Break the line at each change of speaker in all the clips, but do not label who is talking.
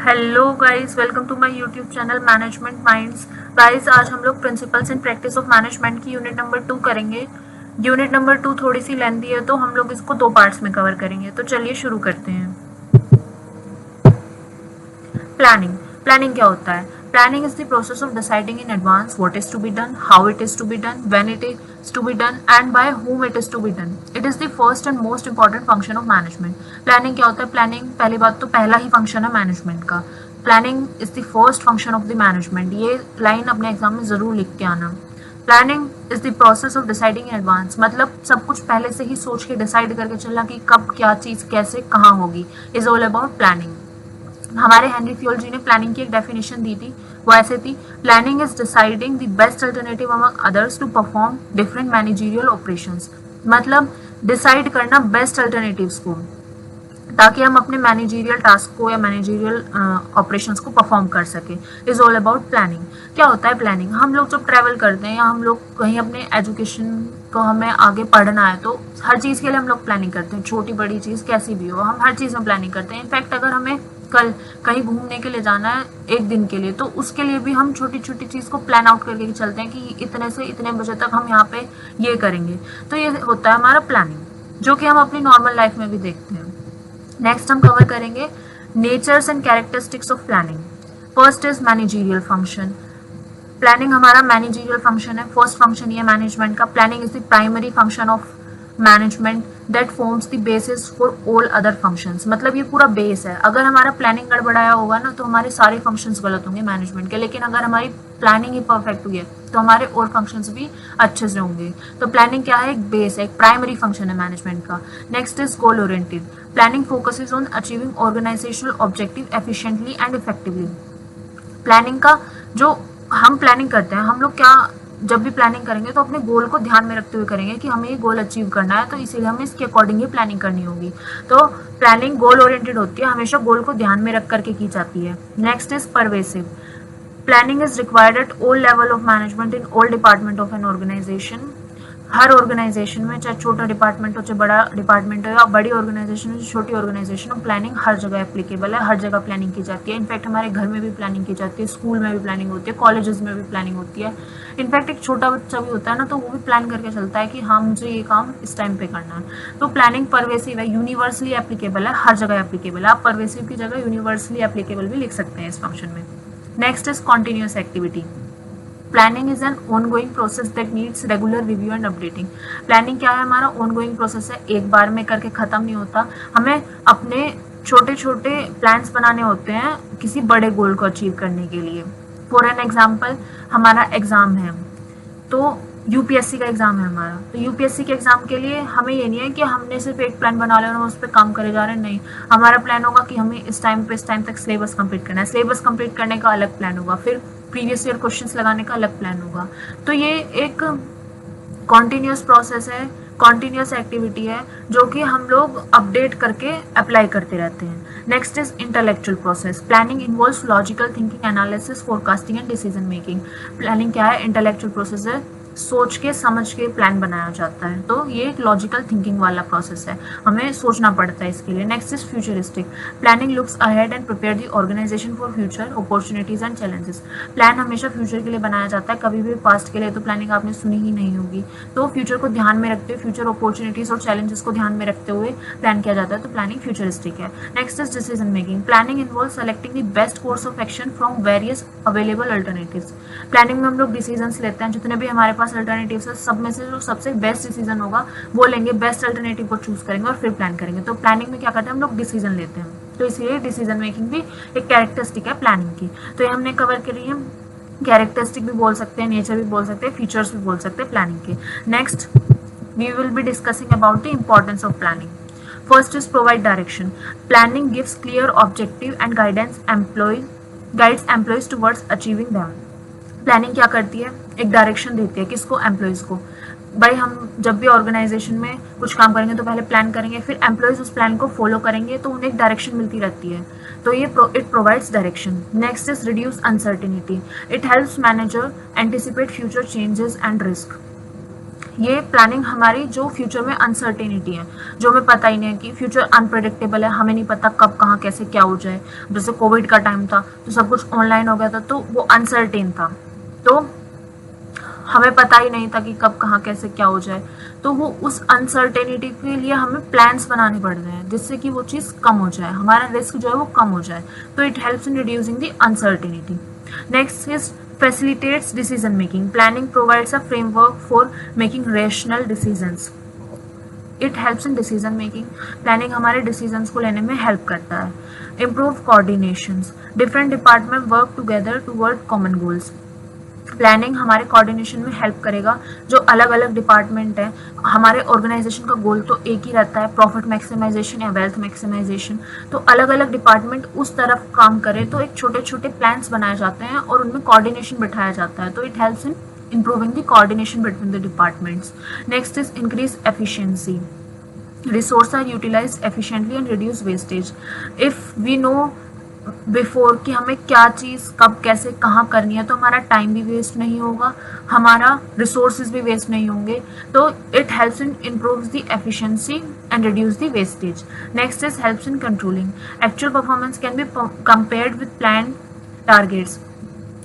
Hello guys, welcome to my YouTube channel Management Minds. Guys, आज हम लोग principles and practice of management की unit number 2 करेंगे। Unit number 2 थोड़ी सी lengthy है, तो हम लोग इसको 2 पार्ट्स में कवर करेंगे। तो चलिए शुरू करते हैं। प्लानिंग। प्लानिंग क्या होता है? Planning is the process of deciding in advance what is to be done, how it is to be done, when it is to be done and by whom it is to be done. It is the first and most important function of management. Planning क्या होता है? Planning, पहली बात तो पहला ही function है management का। Planning is the first function of the management. ये लाइन अपने एग्जाम में जरूर लिख के आना। Planning is the process of deciding in advance, मतलब सब कुछ पहले से ही सोच के डिसाइड करके चलना कि कब क्या चीज कैसे कहाँ होगी। Is all about planning. हमारे हेनरी फ्योल जी ने प्लानिंग की एक डेफिनेशन दी थी, वो ऐसे थी: planning is deciding the best alternative among others to perform different managerial operations. मतलब डिसाइड करना बेस्ट अल्टरनेटिव्स को, ताकि हम अपने मैनेजरियल टास्क को या मैनेजरियल ऑपरेशंस को परफॉर्म कर सके। Is all about planning. क्या होता है प्लानिंग? हम लोग जब ट्रैवल करते हैं या हम लोग कहीं अपने एजुकेशन को हमें आगे पढ़ना है, तो हर चीज़ के लिए हम लोग प्लानिंग करते हैं। छोटी बड़ी चीज़ कैसी भी हो, हम हर चीज़ में प्लानिंग करते हैं। इनफैक्ट अगर हमें कल कहीं घूमने के लिए जाना है एक दिन के लिए, तो उसके लिए भी हम छोटी छोटी चीज़ को प्लान आउट करके चलते हैं कि इतने से इतने बजे तक हम यहाँ पे ये करेंगे। तो ये होता है हमारा प्लानिंग, जो कि हम अपनी नॉर्मल लाइफ में भी देखते हैं। नेक्स्ट हम कवर करेंगे natures and characteristics of planning. First is managerial function. Planning हमारा मैनेजरियल फंक्शन है। फर्स्ट फंक्शन ये मैनेजमेंट का। Planning is the primary function of management that forms the basis for all other functions. मतलब ये पूरा base है। अगर हमारा प्लानिंग गड़बड़ाया होगा ना, तो हमारे सारे फंक्शंस गलत होंगे मैनेजमेंट के। लेकिन अगर हमारी प्लानिंग ही परफेक्ट हुई है, तो हमारे और फंक्शंस भी अच्छे से होंगे। तो प्लानिंग क्या है? एक बेस है, एक प्राइमरी फंक्शन है मैनेजमेंट का। Next is goal oriented. Planning focuses on achieving organisational objective efficiently and effectively. Planning का जो हम प्लानिंग करते हैं, हम लोग क्या जब भी प्लानिंग करेंगे तो अपने गोल को ध्यान में रखते हुए करेंगे कि हमें ये गोल अचीव करना है, तो इसीलिए हमें इसके अकॉर्डिंग ही प्लानिंग करनी होगी। तो प्लानिंग गोल ओरिएंटेड होती है, हमेशा गोल को ध्यान में रख करके की जाती है। Next is pervasive. Planning is required at all level of management in all department of an organisation. हर ऑर्गेनाइजेशन में, चाहे छोटा डिपार्टमेंट हो चाहे बड़ा डिपार्टमेंट हो, या बड़ी ऑर्गेनाइजेशन हो छोटी ऑर्गेनाइजेशन हो, प्लानिंग हर जगह एप्लीकेबल है। हर जगह प्लानिंग की जाती है। इनफैक्ट हमारे घर में भी प्लानिंग की जाती है, स्कूल में भी प्लानिंग होती है, कॉलेजेस में भी प्लानिंग होती है। इनफैक्ट एक छोटा बच्चा भी होता है ना, तो वो भी प्लान करके चलता है कि हाँ, मुझे ये काम इस टाइम पे करना है। तो प्लानिंग परवेसिव है, यूनिवर्सली एप्लीकेबल है, हर जगह एप्लीकेबल है। आप परवेसिव की जगह यूनिवर्सली एप्लीकेबल भी लिख सकते हैं इस फंक्शन में। Next is continuous activity. Planning is an ongoing process that needs regular review and updating. Planning क्या है? हमारा ऑनगोइंग प्रोसेस है, एक बार में करके खत्म नहीं होता। हमें अपने छोटे छोटे प्लान्स बनाने होते हैं किसी बड़े गोल को अचीव करने के लिए। फॉर एन एग्जाम्पल, हमारा एग्जाम है, तो यूपीएससी का एग्जाम है हमारा। तो यूपीएससी के एग्जाम के लिए हमें ये नहीं है कि हमने सिर्फ एक प्लान बना लिया और हम उस पर काम करे जा रहे हैं। नहीं, हमारा प्लान होगा कि हमें इस टाइम पे इस टाइम तक सिलेबस कंप्लीट करना है। सिलेबस कंप्लीट करने का अलग प्लान होगा, फिर प्रीवियस ईयर क्वेश्चंस लगाने का अलग प्लान होगा। तो ये एक कॉन्टिन्यूस प्रोसेस है, कॉन्टिन्यूस एक्टिविटी है, जो कि हम लोग अपडेट करके अप्लाई करते रहते हैं। Next is intellectual process. Planning involves logical thinking, analysis, forecasting and decision making. Planning क्या है? इंटेलेक्चुअल प्रोसेस है, सोच के समझ के प्लान बनाया जाता है। तो ये एक लॉजिकल थिंकिंग वाला प्रोसेस है, हमें सोचना पड़ता है इसके लिए। Next is futuristic. Planning looks ahead and prepare the organisation for future opportunities and challenges. Plan हमेशा फ्यूचर के लिए बनाया जाता है, कभी भी पास्ट के लिए तो प्लानिंग आपने सुनी ही नहीं होगी। तो फ्यूचर को ध्यान में रखते हुए, फ्यूचर अपॉर्चुनिटीज और चैलेंजेस को ध्यान में रखते हुए प्लान किया जाता है। तो प्लानिंग फ्यूचरिस्टिक है। Next is decision making. Planning involve selecting the best course of action from various available alternatives. Planning में हम लोग डिसीजंस लेते हैं, जितने भी हमारे पास अल्टरनेटिव्स है, सब में से जो सबसे बेस्ट डिसीजन होगा वो लेंगे, बेस्ट अल्टरनेटिव को चूज करेंगे और फिर प्लान करेंगे। तो प्लानिंग में क्या करते हैं? हम लोग डिसीजन लेते हैं। तो इसीलिए डिसीजन मेकिंग भी एक कैरेक्टरिस्टिक है प्लानिंग की। तो ये हमने कवर करी है। कैरेक्टरिस्टिक भी बोल सकते हैं, नेचर भी बोल सकते हैं, फीचर्स भी बोल सकते हैं प्लानिंग के। Next we will be discussing about the importance of planning. First is provide direction. Planning gives clear objective and guides employees towards achieving them. Planning क्या करती है? एक डायरेक्शन देती है, किसको? एम्प्लॉयज को। भाई हम जब भी ऑर्गेनाइजेशन में कुछ काम करेंगे तो पहले प्लान करेंगे, फिर एम्प्लॉयज उस प्लान को फॉलो करेंगे, तो उन्हें एक डायरेक्शन मिलती रहती है। तो ये it provides direction. Next is reduce uncertainty. It helps manager anticipate future changes and risk. ये प्लानिंग हमारी जो फ्यूचर में अनसर्टेनिटी है, जो हमें पता ही नहीं है कि फ्यूचर अनप्रेडिक्टेबल है, हमें नहीं पता कब कहाँ कैसे क्या हो जाए। जैसे कोविड का टाइम था तो सब कुछ ऑनलाइन हो गया था, तो वो अनसर्टेन था, तो हमें पता ही नहीं था कि कब कहाँ कैसे क्या हो जाए। तो वो उस अनसर्टेनिटी के लिए हमें प्लान्स बनाने पड़ रहे हैं जिससे कि वो चीज़ कम हो जाए, हमारा रिस्क जो है वो कम हो जाए। तो it helps in reducing the uncertainty. Next is facilitates decision making. Planning provides a framework for making rational decisions. It helps in decision making. Planning हमारे decisions को लेने में help करता है. Improve coordinations. Different department work together toward common goals. Planning हमारे coordination में help करेगा। जो अलग अलग डिपार्टमेंट है, हमारे ऑर्गेनाइजेशन का गोल तो एक ही रहता है, प्रॉफिट मैक्सिमाइजेशन या वेल्थ मैक्सिमाइजेशन। तो अलग अलग डिपार्टमेंट उस तरफ काम करे तो एक छोटे छोटे प्लान्स बनाए जाते हैं और उनमें कोऑर्डिनेशन बिठाया जाता है। तो it helps in improving the coordination between the departments. Next is increase efficiency. Resources are utilized efficiently and reduce wastage. If we know before कि हमें क्या चीज़ कब कैसे कहाँ करनी है, तो हमारा टाइम भी वेस्ट नहीं होगा, हमारा रिसोर्सेज भी वेस्ट नहीं होंगे। तो it helps in improves the efficiency and reduce the wastage. Next is helps in controlling. Actual performance can be compared with plan targets.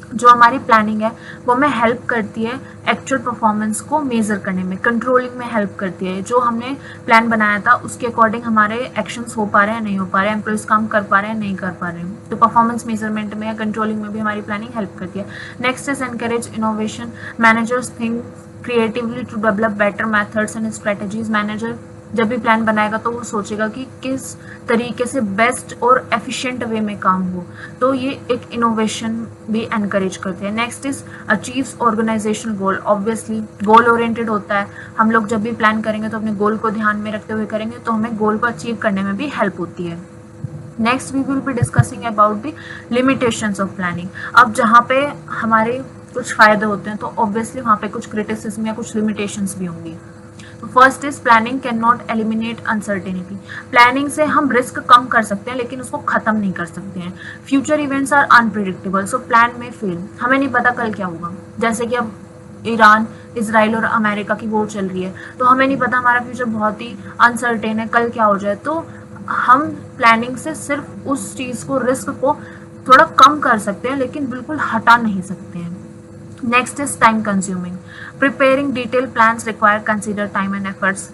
जो हमारी प्लानिंग है वो हमें हेल्प करती है एक्चुअल परफॉर्मेंस को मेज़र करने में, कंट्रोलिंग में हेल्प करती है। जो हमने प्लान बनाया था उसके अकॉर्डिंग हमारे एक्शंस हो पा रहे हैं नहीं हो पा रहे हैं, एम्प्लॉइज काम कर पा रहे हैं नहीं कर पा रहे हैं। तो परफॉर्मेंस मेजरमेंट में या कंट्रोलिंग में भी हमारी प्लानिंग हेल्प करती है। Next is encourage innovation. Managers think creatively to develop better methods and strategies. Manager जब भी प्लान बनाएगा तो वो सोचेगा कि किस तरीके से बेस्ट और एफिशिएंट वे में काम हो। तो ये एक इनोवेशन भी एनकरेज करते हैं। Next is achieves organisational goal. Obviously goal oriented होता है, हम लोग जब भी प्लान करेंगे तो अपने गोल को ध्यान में रखते हुए करेंगे, तो हमें गोल को अचीव करने में भी हेल्प होती है। Next we will be discussing about the limitations of planning. अब जहाँ पे हमारे कुछ फायदे होते हैं तो ऑब्वियसली वहाँ पे कुछ क्रिटिसिज्म या कुछ लिमिटेशंस भी होंगी। तो first is planning can not eliminate uncertainty. Planning से हम रिस्क कम कर सकते हैं लेकिन उसको खत्म नहीं कर सकते हैं। Future events are unpredictable, so plan में फेल। हमें नहीं पता कल क्या होगा, जैसे कि अब ईरान, इसराइल और अमेरिका की वॉर चल रही है, तो हमें नहीं पता, हमारा फ्यूचर बहुत ही अनसर्टेन है, कल क्या हो जाए। तो हम प्लानिंग से सिर्फ उस चीज़ को, रिस्क को थोड़ा कम कर सकते हैं लेकिन बिल्कुल हटा नहीं सकते हैं। Next is time consuming. Preparing detailed plans require consider time and efforts.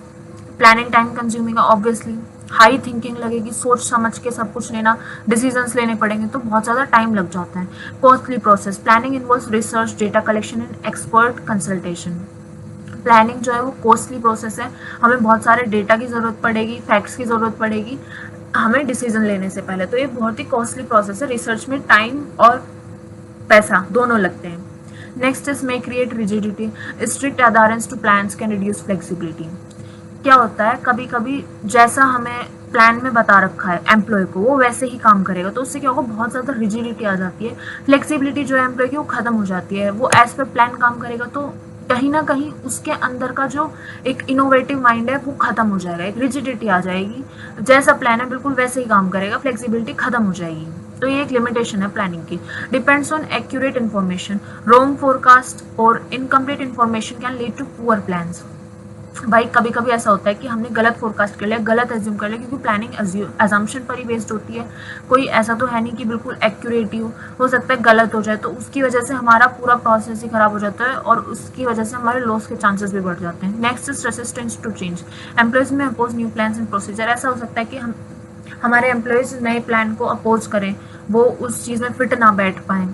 Planning time consuming है obviously. हाई थिंकिंग लगेगी, सोच समझ के सब कुछ लेना, डिसीजंस लेने पड़ेंगे तो बहुत ज़्यादा टाइम लग जाता है। Costly process. Planning involves research, data collection and expert consultation. Planning जो है वो कॉस्टली प्रोसेस है, हमें बहुत सारे डेटा की ज़रूरत पड़ेगी, फैक्ट्स की ज़रूरत पड़ेगी हमें डिसीजन लेने से पहले। तो ये बहुत ही कॉस्टली प्रोसेस है। रिसर्च में टाइम और पैसा दोनों लगते हैं। Next is may create rigidity. Strict adherence to plans can reduce flexibility. क्या होता है, कभी कभी जैसा हमें प्लान में बता रखा है एम्प्लॉय को, वो वैसे ही काम करेगा, तो उससे क्या होगा, बहुत ज़्यादा रिजिडिटी आ जाती है। फ्लेक्सिबिलिटी जो है एम्प्लॉय की वो खत्म हो जाती है। वो एज पर प्लान काम करेगा तो कहीं ना कहीं उसके अंदर का जो एक इनोवेटिव माइंड है वो खत्म हो जाएगा, एक रिजिडिटी आ जाएगी। जैसा प्लान है बिल्कुल वैसे ही काम करेगा, फ्लेक्सिबिलिटी खत्म हो जाएगी। तो ये एक लिमिटेशन है प्लानिंग की। Depends on accurate information. Wrong forecast or incomplete information can lead to poor plans. भाई कभी कभी ऐसा होता है कि हमने गलत फोरकास्ट कर लिया, गलत एज्यूम कर लिया, क्योंकि प्लानिंग एजम्पशन पर ही बेस्ड होती है। कोई ऐसा तो है नहीं कि बिल्कुल एक्यूरेट ही हो सकता है गलत हो जाए, तो उसकी वजह से हमारा पूरा प्रोसेस ही खराब हो जाता है और उसकी वजह से हमारे लॉस के चांसेस भी बढ़ जाते हैं। Next is resistance to change. Employees may oppose new plans and procedure. ऐसा हो सकता है कि हमारे एम्प्लॉयज नए प्लान को अपोज करें, वो उस चीज़ में फिट ना बैठ पाएँ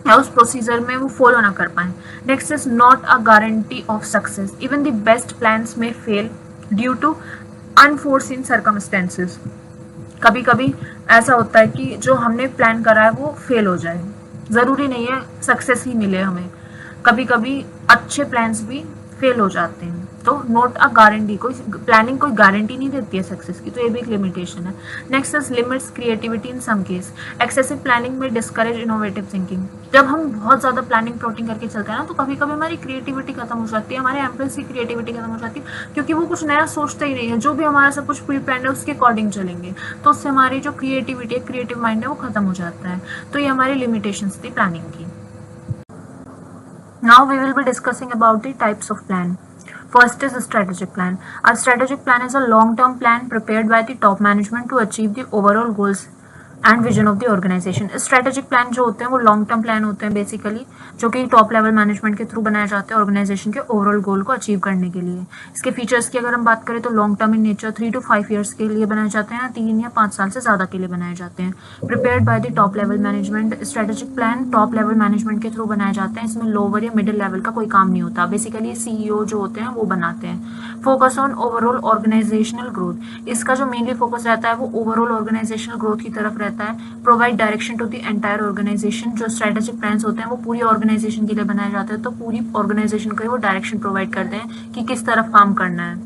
या उस प्रोसीजर में वो फॉलो ना कर पाएँ। Next is not a guarantee of success. Even the best plans may fail due to unforeseen circumstances. कभी कभी ऐसा होता है कि जो हमने प्लान करा है वो फेल हो जाए, ज़रूरी नहीं है सक्सेस ही मिले हमें, कभी कभी अच्छे प्लान्स भी फेल हो जाते हैं। तो नॉट अ गारंटी, कोई प्लानिंग कोई गारंटी नहीं देती है सक्सेस की, तो ये भी एक लिमिटेशन है। Next is limits creativity in some case. Excessive planning में डिस्करेज इनोवेटिव थिंकिंग। जब हम बहुत ज़्यादा प्लानिंग प्लॉटिंग करके चलते हैं ना, तो कभी कभी हमारी क्रिएटिविटी खत्म हो जाती है, हमारे एम्प्लॉयज की क्रिएटिविटी खत्म हो जाती है, क्योंकि वो कुछ नया सोचते ही नहीं है। जो भी हमारा सब कुछ प्री प्लान है उसके अकॉर्डिंग चलेंगे, तो उससे हमारी जो क्रिएटिविटी है, क्रिएटिव माइंड है, वो खत्म हो जाता है। तो ये हमारी लिमिटेशंस थी प्लानिंग की। Now we will be discussing about the types of plan. First is a strategic plan. A strategic plan is a long-term plan prepared by the top management to achieve the overall goals and vision of the organisation. Strategic plan जो होते हैं वो long term plan होते हैं basically, जो कि top level management के through बनाए जाते हैं ऑर्गेनाइजेशन के ओवरऑल गोल को अचीव करने के लिए. इसके फीचर्स की अगर हम बात करें तो long term in nature 3 to 5 years के लिए बनाए जाते हैं, 3 या 5 साल से ज़्यादा के लिए बनाए जाते हैं. Prepared by the top level management. Strategic plan top level management के थ्रू बनाए जाते हैं. इसमें लोअर या मिडिल लेवल का कोई काम नहीं होता. बेसिकली CEO जो होते हैं वो बनाते हैं. Focus on overall organisational growth. इसका जो मेनली फोकस रहता है वो ओवरऑल ऑर्गेनाइजेशनल ग्रोथ की तरफ रहता है. Provide direction to the entire organisation. जो स्ट्रेटेजिक प्लान्स होते हैं वो पूरी ऑर्गेनाइजेशन के लिए बनाए जाते हैं, तो पूरी ऑर्गेनाइजेशन को वो डायरेक्शन प्रोवाइड करते हैं कि किस तरफ काम करना है.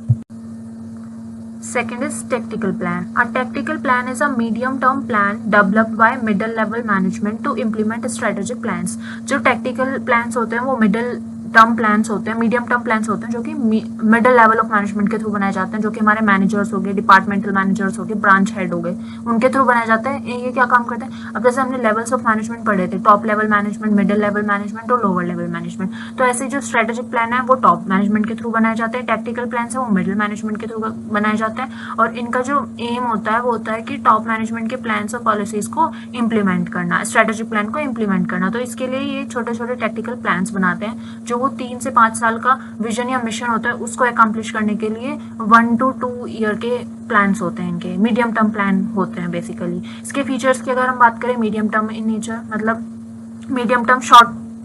Second is tactical plan. A tactical plan is a medium-term plan developed by middle-level management to implement strategic plans. जो tactical plans होते हैं वो middle टर्म प्लान्स होते हैं, मीडियम टर्म प्लान्स होते हैं जो कि मिडिल लेवल ऑफ मैनेजमेंट के थ्रू बनाए जाते हैं, जो कि हमारे मैनेजर्स हो गए, डिपार्टमेंटल मैनेजर्स हो गए, ब्रांच हेड हो गए, उनके थ्रू बनाए जाते हैं. ये क्या काम करते हैं? अब जैसे हमने लेवल्स ऑफ मैनेजमेंट पढ़े थे, top level management, middle level management और लोअर लेवल मैनेजमेंट. तो ऐसे जो स्ट्रेटेजिक प्लान है वो टॉप मैनेजमेंट के थ्रू बनाए जाते हैं, टैक्टिकल प्लान है वो मिडिल मैनेजमेंट के थ्रू बनाए जाते हैं. और इनका जो एम होता है वो होता है कि टॉप मैनेजमेंट के प्लान्स और पॉलिसीज को इम्प्लीमेंट करना, स्ट्रेटेजिक प्लान को इम्प्लीमेंट करना. तो इसके लिए ये छोटे छोटे टैक्टिकल प्लान्स बनाते हैं, जो वो 3 से 5 साल का विजन या मिशन होता है उसको अकम्प्लिश करने के लिए 1 to 2 ईयर के प्लान्स होते हैं. इनके मीडियम टर्म प्लान होते हैं बेसिकली. इसके फीचर्स की अगर हम बात करें, मीडियम टर्म इन नेचर, मतलब मीडियम टर्म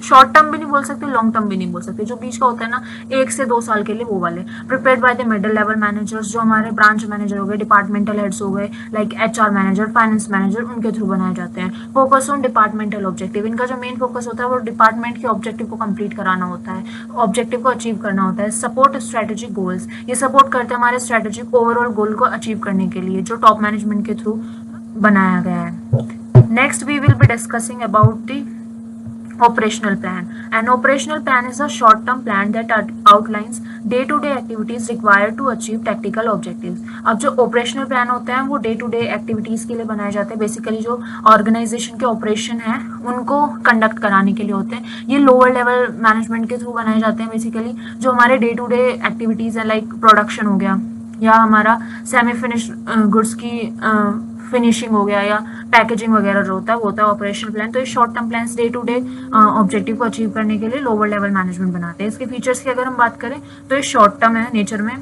शॉर्ट टर्म भी नहीं बोल सकते, लॉन्ग टर्म भी नहीं बोल सकते, जो बीच का होता है ना 1 से 2 साल के लिए, वो वाले. Prepared by the middle level managers. जो हमारे ब्रांच मैनेजर हो गए, डिपार्टमेंटल हेड्स हो गए, like HR manager, finance manager, उनके थ्रू बनाए जाते हैं. Focus on departmental objective. इनका जो मेन फोकस होता है वो डिपार्टमेंट के ऑब्जेक्टिव को कंप्लीट कराना होता है, ऑब्जेक्टिव को अचीव करना होता है. Support strategic goals. ये सपोर्ट करते हैं हमारे स्ट्रेटेजिक ओवरऑल गोल को अचीव करने के लिए, जो टॉप मैनेजमेंट के थ्रू बनाया गया है. Next we will be discussing about the operational plan. An operational plan is a short-term plan that outlines day-to-day activities required to achieve tactical objectives. अब जो operational plan होते हैं वो day-to-day activities के लिए बनाए जाते हैं. बेसिकली जो organization के operation है उनको conduct कराने के लिए होते हैं. ये lower level management के थ्रू बनाए जाते हैं. बेसिकली जो हमारे day-to-day activities है, like production हो गया या हमारा semi finished goods की फिनिशिंग हो गया या पैकेजिंग वगैरह जो होता है वो होता है ऑपरेशनल प्लान. तो ये short term plan day to day objective को अचीव करने के लिए लोअर लेवल मैनेजमेंट बनाते हैं. इसके फीचर्स की अगर हम बात करें तो ये शॉर्ट टर्म है नेचर में,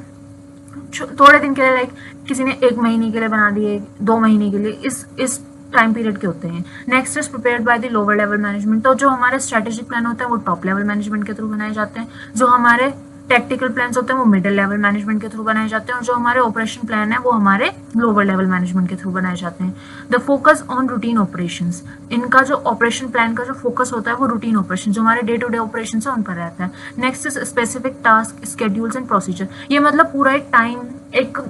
थोड़े दिन के लिए, लाइक किसी ने 1 महीने के लिए बना दिए, 2 महीने के लिए, इस टाइम पीरियड के होते हैं. Next is prepared by the lower level management. तो जो हमारे स्ट्रेटेजिक प्लान होता है वो टॉप लेवल मैनेजमेंट के थ्रू बनाए जाते हैं, जो हमारे टेक्निकल प्लान्स होते हैं वो मिडिल लेवल मैनेजमेंट के थ्रू बनाए जाते हैं, और जो हमारे ऑपरेशन प्लान है वो हमारे लोअर लेवल मैनेजमेंट के थ्रू बनाए जाते हैं. The focus on routine operations. इनका जो ऑपरेशन प्लान का जो फोकस होता है वो रूटीन ऑपरेशन, जो हमारे डे टू डे ऑपरेशन है उन पर रहता है. Next is specific task, schedules and procedure. ये मतलब पूरा एक टाइम, एक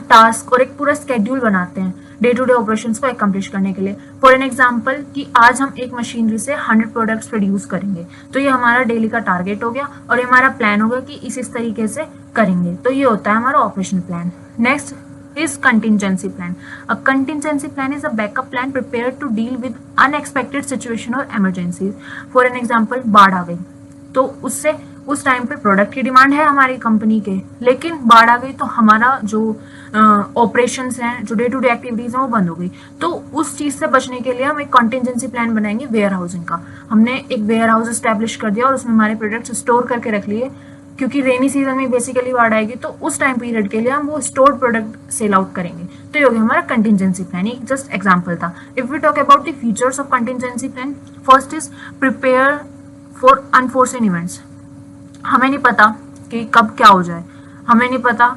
टास्क और एक पूरा स्केड्यूल बनाते हैं डे टू डे ऑपरेशंस को अकम्प्लिश करने के लिए. फॉर एन एग्जांपल कि आज हम एक मशीनरी से 100 प्रोडक्ट्स प्रोड्यूस करेंगे, तो ये हमारा डेली का टारगेट हो गया और ये हमारा प्लान होगा कि इस तरीके से करेंगे. तो ये होता है हमारा operation plan. Next is contingency plan. A contingency plan is a backup plan prepared to deal with unexpected situation or emergencies. For an example, बाढ़ आ गई तो उससे उस टाइम पे प्रोडक्ट की डिमांड है हमारी कंपनी के, लेकिन बाढ़ आ गई तो हमारा जो ऑपरेशंस हैं, जो डे टू डे एक्टिविटीज हैं वो बंद हो गई. तो उस चीज से बचने के लिए हम एक कॉन्टिजेंसी प्लान बनाएंगे वेयर हाउसिंग का. हमने एक वेयर हाउस एस्टेब्लिश कर दिया और उसमें हमारे प्रोडक्ट्स स्टोर करके रख लिए, क्योंकि रेनी सीजन में बेसिकली बाढ़ आएगी, तो उस टाइम पीरियड के लिए हम वो स्टोर्ड प्रोडक्ट सेल आउट करेंगे. तो ये हो गया हमारा कंटिजेंसी प्लान. एक जस्ट एग्जांपल था. If we talk about the features of contingency plan, first is prepare for unforeseen events. हमें नहीं पता कि कब क्या हो जाए, हमें नहीं पता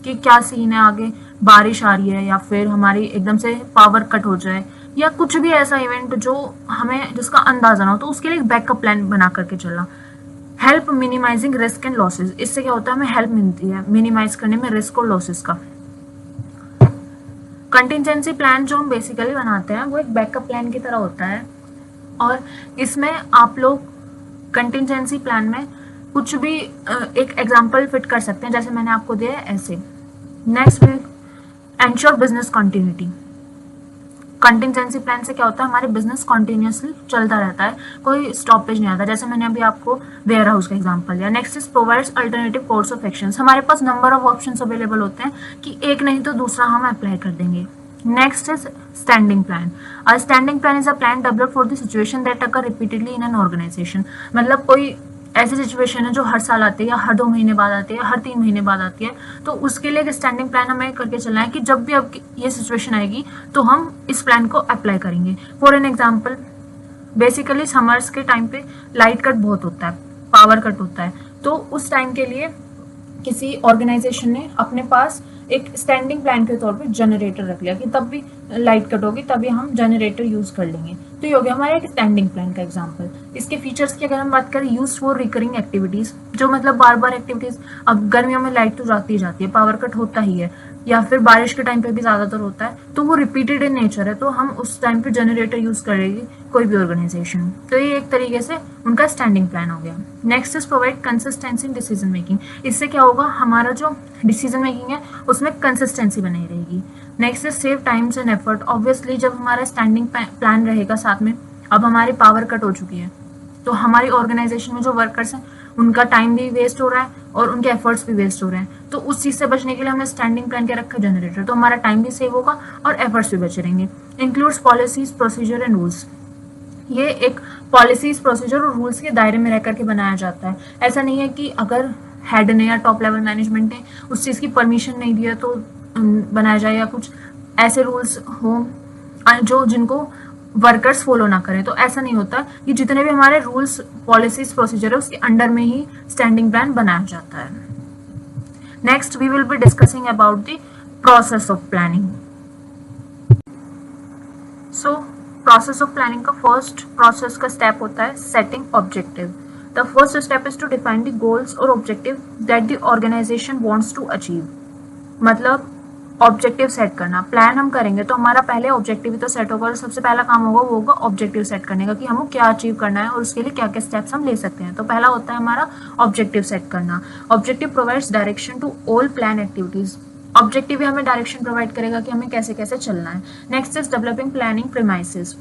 कि क्या सीन है आगे, बारिश आ रही है या फिर हमारी एकदम से पावर कट हो जाए या कुछ भी ऐसा इवेंट जो हमें जिसका अंदाजा ना हो, तो उसके लिए एक बैकअप प्लान बना करके चलना. Help minimising risk and losses. इससे क्या होता है, हमें हेल्प मिलती है मिनिमाइज करने में रिस्क और लॉसेस का. कंटिजेंसी प्लान जो हम बेसिकली बनाते हैं वो एक बैकअप प्लान की तरह होता है, और इसमें आप लोग कंटिजेंसी प्लान में कुछ भी एक एग्जांपल फिट कर सकते हैं, जैसे मैंने आपको दिया है ऐसे. Next will ensure business continuity. Contingency plan से क्या होता है, हमारे बिजनेस कॉन्टिन्यूसली चलता रहता है, कोई स्टॉपेज नहीं आता, जैसे मैंने अभी आपको वेयर हाउस का एग्जांपल दिया। Next is provides alternative course of actions, हमारे पास नंबर ऑफ ऑप्शंस अवेलेबल होते हैं कि एक नहीं तो दूसरा हम अप्लाई कर देंगे। Next is standing plan. A standing plan is a plan developed for the situation that occur repeatedly in an organisation, मतलब कोई ऐसी सिचुएशन है जो हर साल आती है या हर 2 महीने बाद आती है, हर 3 महीने बाद आती है, तो उसके लिए एक स्टैंडिंग प्लान हमें करके चलना है कि जब भी अब ये सिचुएशन आएगी तो हम इस प्लान को अप्लाई करेंगे। For an example, basically summers के टाइम पे लाइट कट बहुत होता है, पावर कट होता है, तो उस टाइम के लिए किसी ऑर्गेनाइजेशन ने अपने पास एक स्टैंडिंग प्लान के तौर पे जनरेटर रख लिया कि तब भी लाइट कट होगी तभी हम जनरेटर यूज कर लेंगे। तो ये हो गया हमारा एक स्टैंडिंग प्लान का एग्जांपल। इसके फीचर्स की अगर हम बात करें, यूज फॉर रिकरिंग एक्टिविटीज, जो मतलब बार बार एक्टिविटीज, अब गर्मियों में लाइट तो जाती ही जाती है, पावर कट होता ही है, या फिर बारिश के टाइम पे भी ज्यादातर होता है, तो वो रिपीटेड इन नेचर है, तो हम उस टाइम पे जनरेटर यूज करेगी कोई भी ऑर्गेनाइजेशन। तो ये एक तरीके से उनका स्टैंडिंग प्लान हो गया। Next is provide consistency in decision making, इससे क्या होगा, हमारा जो डिसीजन मेकिंग है उसमें कंसिस्टेंसी बनी रहेगी। Next is save times and effort, obviously जब हमारा स्टैंडिंग प्लान रहेगा साथ में, अब हमारी पावर कट हो चुकी है तो हमारी ऑर्गेनाइजेशन में जो वर्कर्स हैं उनका टाइम भी वेस्ट हो रहा है और उनके एफर्ट्स भी वेस्ट हो रहे हैं, तो उस चीज से बचने के लिए हमने स्टैंडिंग प्लान के रखा जनरेटर, तो हमारा टाइम भी सेव होगा और एफर्ट्स भी बचे रहेंगे। Includes policies, procedure and rules, ये एक पॉलिसीज, प्रोसीजर और रूल्स के दायरे में रह करके बनाया जाता है। ऐसा नहीं है कि अगर हेड ने या टॉप लेवल मैनेजमेंट ने उस चीज की परमिशन नहीं दिया तो बनाया जाए, या कुछ ऐसे रूल्स हो जो जिनको वर्कर्स फॉलो ना करें, तो ऐसा नहीं होता। ये जितने भी हमारे रूल्स, पॉलिसीज, प्रोसीजर है उसके अंडर में ही स्टैंडिंग प्लान बनाया जाता है। Next we will be discussing about the process of planning. So process of planning का फर्स्ट प्रोसेस का स्टेप होता है setting objective. The first step is to define the goals और objective that the organization wants to achieve, मतलब objective set करना। Plan हम करेंगे तो हमारा पहले ऑब्जेक्टिव ही तो सेट होगा, और सबसे पहला काम होगा वो होगा ऑब्जेक्टिव सेट करने का कि हमें क्या अचीव करना है और उसके लिए क्या क्या स्टेप्स हम ले सकते हैं। तो पहला होता है हमारा ऑब्जेक्टिव सेट करना। Objective provides direction to all plan activities, objective हमें डायरेक्शन प्रोवाइड करेगा कि हमें कैसे कैसे चलना है। Next is developing planning premises.